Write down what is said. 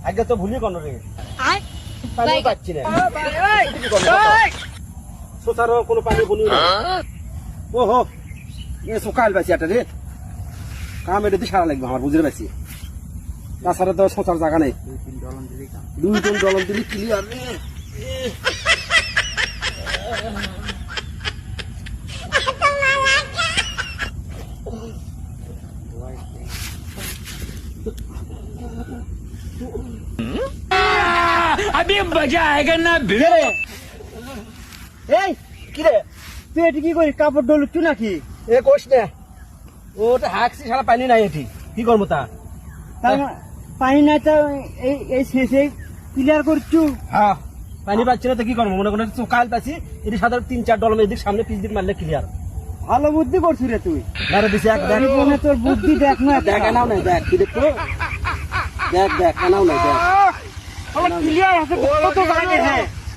আগে তো ভুলি কোন রে পানি পাচ্ছি না সোসার কোনো পানি বলি না ওহো এ সকাল পাইছি একটা রে কাম এটা সারা লাগবে আমার বুঝতে পারছি তাছাড়া তো সোচার জায়গা নেই 2-3 ডলার দিলে ক্লিয়ার রে अभी मजा आएगा ना भिड़ो এই কি রে তুই এটি কি করিস কাপড় ডলুচ্ছু নাকি এ কোশ না ওটা হাঁকছি সারা পানি নাই এটি কি করবো তা পানি নাই তো এই শেষে ক্লিয়ার করছু হ্যাঁ পানি পাচ্ছি না তো কি করবো মনে করে সকাল পাচ্ছি এটি সাধারণ 3-4 ডলার এদিক সামনে পিছ দিক মারলে ক্লিয়ার ভালো বুদ্ধি করছু রে তুই মারে দিছি এক দেখ জীবনে তোর বুদ্ধি দেখ না দেখ আনাও নাই দেখ কি দেখতো দেখ আনাও নাই দেখ ক্লিয়ার আছে কত জায়গা হ্যাঁ